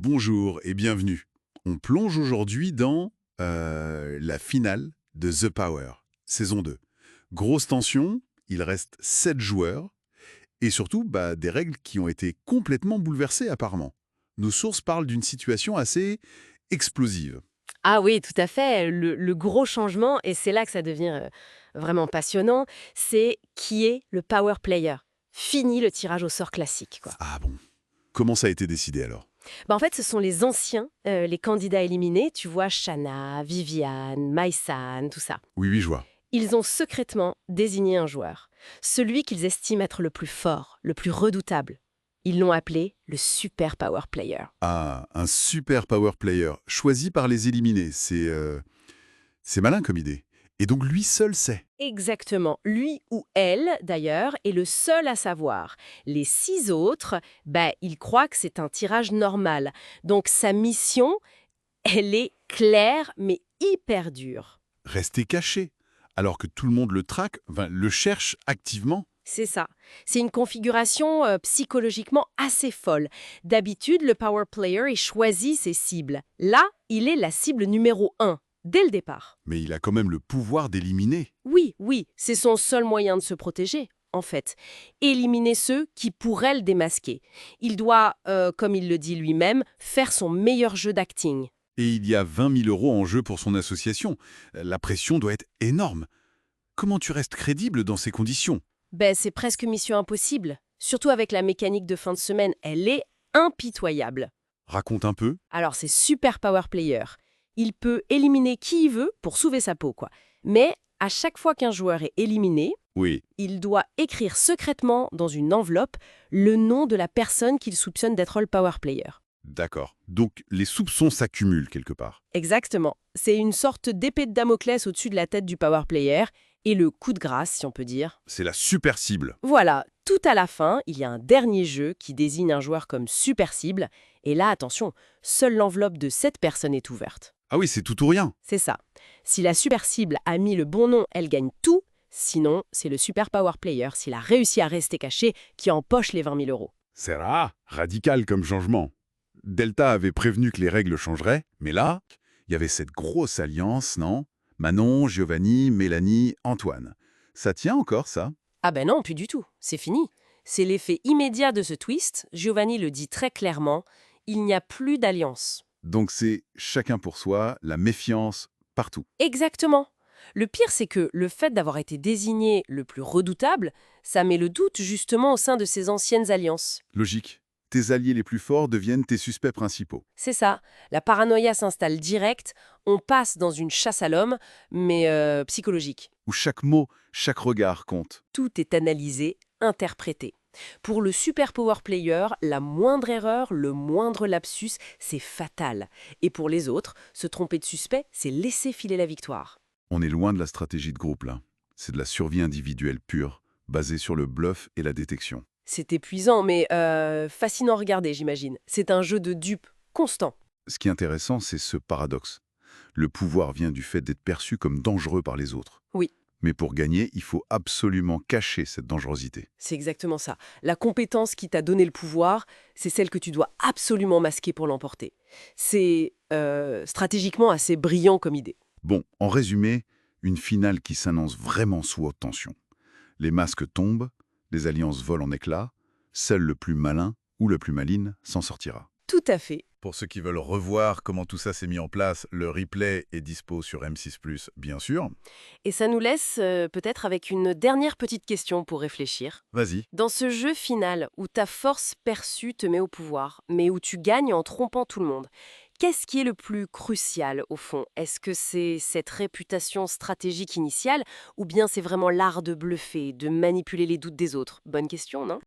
Bonjour et bienvenue. On plonge aujourd'hui dans la finale de The Power, saison 2. Grosse tension, il reste 7 joueurs et surtout des règles qui ont été complètement bouleversées apparemment. Nos sources parlent d'une situation assez explosive. Ah oui, tout à fait. Le gros changement, et c'est là que ça devient vraiment passionnant, c'est qui est le power player. Fini le tirage au sort classique, quoi. Ah bon. Comment ça a été décidé alors? En fait, ce sont les anciens, les candidats éliminés, tu vois, Shanna, Viviane, Maïsan, tout ça. Oui, oui, je vois. Ils ont secrètement désigné un joueur, celui qu'ils estiment être le plus fort, le plus redoutable. Ils l'ont appelé le super power player. Ah, un super power player, choisi par les éliminés. C'est malin comme idée. Et donc lui seul sait. Exactement. Lui ou elle, d'ailleurs, est le seul à savoir. Les 6 autres, ils croient que c'est un tirage normal. Donc sa mission, elle est claire, mais hyper dure. Rester caché, alors que tout le monde le traque, le cherche activement. C'est ça. C'est une configuration psychologiquement assez folle. D'habitude, le power player, il choisit ses cibles. Là, il est la cible numéro 1, dès le départ. Mais il a quand même le pouvoir d'éliminer. Oui, oui, c'est son seul moyen de se protéger, en fait. Éliminer ceux qui pourraient le démasquer. Il doit, comme il le dit lui-même, faire son meilleur jeu d'acting. Et il y a 20 000 € en jeu pour son association. La pression doit être énorme. Comment tu restes crédible dans ces conditions? C'est presque mission impossible. Surtout avec la mécanique de fin de semaine, elle est impitoyable. Raconte un peu. Alors c'est super power player. Il peut éliminer qui il veut pour sauver sa peau, quoi. Mais à chaque fois qu'un joueur est éliminé, Oui, il doit écrire secrètement dans une enveloppe le nom de la personne qu'il soupçonne d'être le power player. d'accord. Donc les soupçons s'accumulent quelque part. Exactement. C'est une sorte d'épée de Damoclès au-dessus de la tête du power player et le coup de grâce, si on peut dire. C'est la super cible. Voilà, tout à la fin, il y a un dernier jeu qui désigne un joueur comme super cible. Et là, attention, seule l'enveloppe de cette personne est ouverte. Ah oui, c'est tout ou rien. C'est ça. Si la super cible a mis le bon nom, elle gagne tout. Sinon, c'est le super power player, s'il a réussi à rester caché, qui empoche les 20 000 €. C'est radical comme changement. Delta avait prévenu que les règles changeraient, mais là, il y avait cette grosse alliance, non? Manon, Giovanni, Mélanie, Antoine. Ça tient encore, ça? Ah ben non, plus du tout. C'est fini. C'est l'effet immédiat de ce twist. Giovanni le dit très clairement. Il n'y a plus d'alliance. Donc c'est chacun pour soi, la méfiance partout. Exactement. Le pire, c'est que le fait d'avoir été désigné le plus redoutable, ça met le doute justement au sein de ces anciennes alliances. Logique. Tes alliés les plus forts deviennent tes suspects principaux. C'est ça. La paranoïa s'installe direct. On passe dans une chasse à l'homme, mais psychologique. Où chaque mot, chaque regard compte. Tout est analysé, interprété. Pour le super power player, la moindre erreur, le moindre lapsus, c'est fatal. Et pour les autres, se tromper de suspect, c'est laisser filer la victoire. On est loin de la stratégie de groupe, là. C'est de la survie individuelle pure, basée sur le bluff et la détection. C'est épuisant, mais fascinant à regarder, j'imagine. C'est un jeu de dupes constant. Ce qui est intéressant, c'est ce paradoxe. Le pouvoir vient du fait d'être perçu comme dangereux par les autres. Oui, Mais pour gagner, il faut absolument cacher cette dangerosité. c'est exactement ça. La compétence qui t'a donné le pouvoir, c'est celle que tu dois absolument masquer pour l'emporter. C'est stratégiquement assez brillant comme idée. Bon, en résumé, une finale qui s'annonce vraiment sous haute tension. Les masques tombent, les alliances volent en éclats, seul le plus malin ou le plus maligne s'en sortira. Tout à fait. Pour ceux qui veulent revoir comment tout ça s'est mis en place, le replay est dispo sur M6+, bien sûr. Et ça nous laisse peut-être avec une dernière petite question pour réfléchir. Vas-y. Dans ce jeu final où ta force perçue te met au pouvoir, mais où tu gagnes en trompant tout le monde, qu'est-ce qui est le plus crucial au fond? Est-ce que c'est cette réputation stratégique initiale ou bien c'est vraiment l'art de bluffer, de manipuler les doutes des autres? Bonne question, non?